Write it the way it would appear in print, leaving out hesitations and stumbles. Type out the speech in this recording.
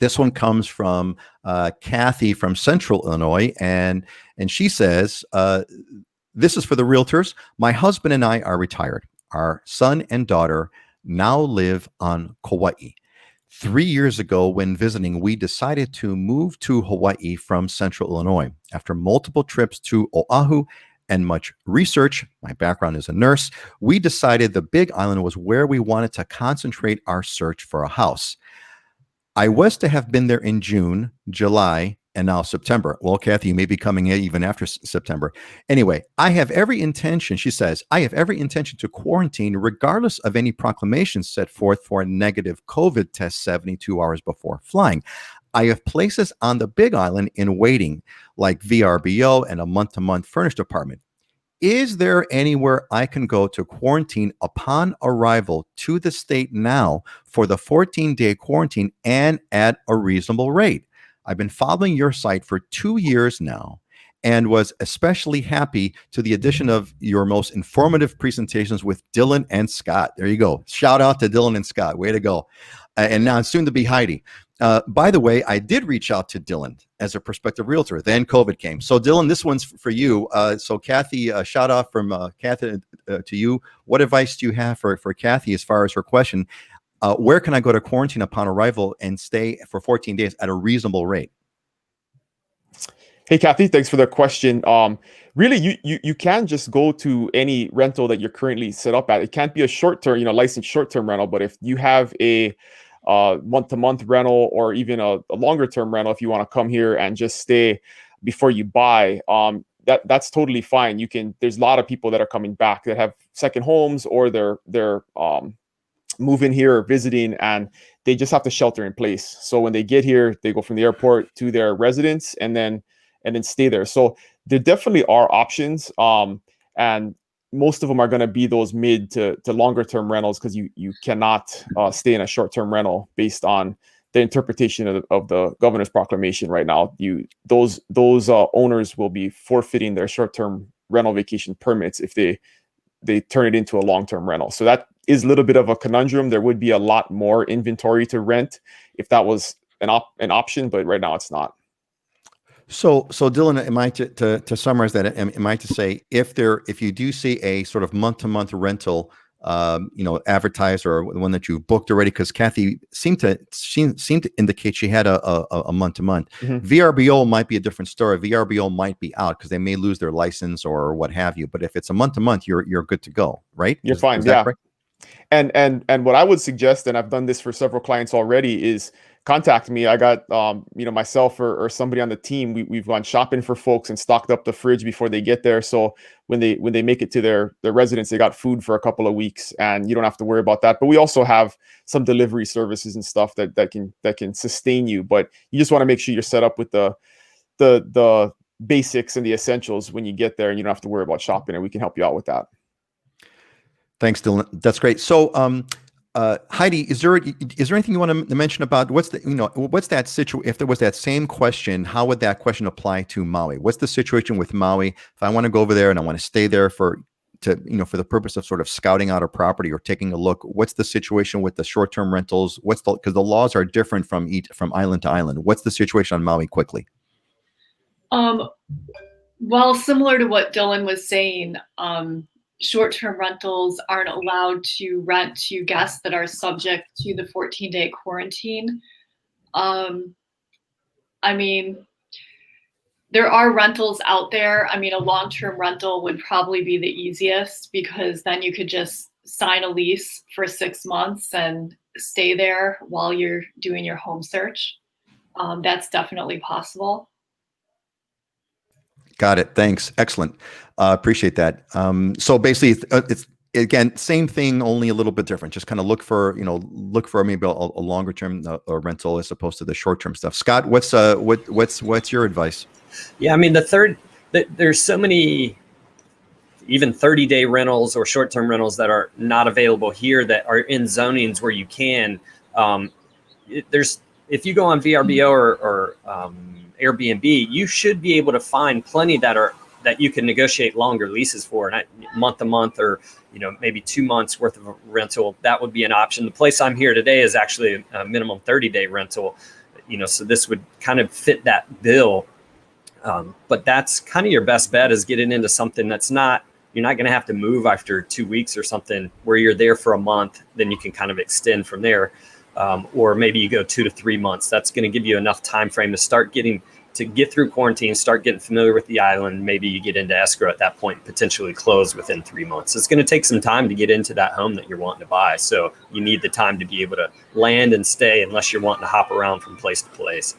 This one comes from Kathy from Central Illinois, and she says, this is for the realtors. My husband and I are retired. Our son and daughter now live on Kauai. 3 years ago, when visiting, we decided to move to Hawaii from Central Illinois. After multiple trips to Oahu and much research, my background is a nurse, we decided the Big Island was where we wanted to concentrate our search for a house. I was to have been there in June, July, and now September. Well, Kathy, you may be coming in even after September. Anyway, I have every intention, she says, I have every intention to quarantine regardless of any proclamations set forth for a negative COVID test 72 hours before flying. I have places on the Big Island in waiting, like VRBO and a month-to-month furnished apartment. Is there anywhere I can go to quarantine upon arrival to the state now for the 14-day quarantine and at a reasonable rate? I've been following your site for 2 years now and was especially happy to the addition of your most informative presentations with Dylan and Scott. There you go. Shout out to Dylan and Scott. Way to go. And now soon to be Heidi. By the way, I did reach out to Dylan as a prospective realtor. Then COVID came. So Dylan, this one's for you. So Kathy, shout out from Kathy to you. What advice do you have for Kathy as far as her question? Where can I go to quarantine upon arrival and stay for 14 days at a reasonable rate? Hey, Kathy, thanks for the question. Really, you can just go to any rental that you're currently set up at. It can't be a short-term, licensed short-term rental, but if you have a month-to-month rental or even a longer-term rental, if you want to come here and just stay before you buy, that's totally fine. There's a lot of people that are coming back that have second homes or they're moving here or visiting, and they just have to shelter in place. So when they get here, they go from the airport to their residence and then stay there. So there definitely are options. And most of them are going to be those mid to longer term rentals, because you cannot stay in a short term rental based on the interpretation of the governor's proclamation right now. Those owners will be forfeiting their short term rental vacation permits if they turn it into a long term rental. So that is a little bit of a conundrum. There would be a lot more inventory to rent if that was an option, but right now it's not. So Dylan, am I to summarize that? Am I to say if you do see a sort of month-to-month rental, advertised or one that you've booked already? Because Kathy seemed to indicate she had a month-to-month. Mm-hmm. VRBO might be a different story. VRBO might be out because they may lose their license or what have you. But if it's a month-to-month, you're good to go, right? You're fine. Is that correct? And what I would suggest, and I've done this for several clients already, is contact me. I got, myself or somebody on the team, we've gone shopping for folks and stocked up the fridge before they get there. So when they make it to their residence, they got food for a couple of weeks, and you don't have to worry about that. But we also have some delivery services and stuff that can sustain you. But you just want to make sure you're set up with the basics and the essentials when you get there, and you don't have to worry about shopping, and we can help you out with that. Thanks, Dylan. That's great. So, Heidi, is there anything you want to mention about what's that situation? If there was that same question, how would that question apply to Maui? What's the situation with Maui? If I want to go over there and I want to stay there for the purpose of sort of scouting out a property or taking a look, what's the situation with the short-term rentals? Because the laws are different from island to island. What's the situation on Maui quickly? Well, similar to what Dylan was saying, short-term rentals aren't allowed to rent to guests that are subject to the 14-day quarantine. There are rentals out there. A long-term rental would probably be the easiest, because then you could just sign a lease for 6 months and stay there while you're doing your home search. That's definitely possible. Got it. Thanks. Excellent. Appreciate that. So basically, it's again same thing, only a little bit different. Just kind of look for maybe a longer term rental as opposed to the short term stuff. Scott, what's your advice? Yeah, there's so many even 30-day rentals or short term rentals that are not available here that are in zonings where you can. If you go on VRBO or Airbnb, you should be able to find plenty that you can negotiate longer leases for, not month to month or maybe 2 months worth of a rental. That would be an option. The place I'm here today is actually a minimum 30-day rental. So this would kind of fit that bill. But that's kind of your best bet, is getting into something that's you're not going to have to move after 2 weeks or something, where you're there for a month, then you can kind of extend from there. Or maybe you go 2 to 3 months. That's going to give you enough time frame to get through quarantine, start getting familiar with the island. Maybe you get into escrow at that point, potentially close within 3 months. It's going to take some time to get into that home that you're wanting to buy. So you need the time to be able to land and stay, unless you're wanting to hop around from place to place.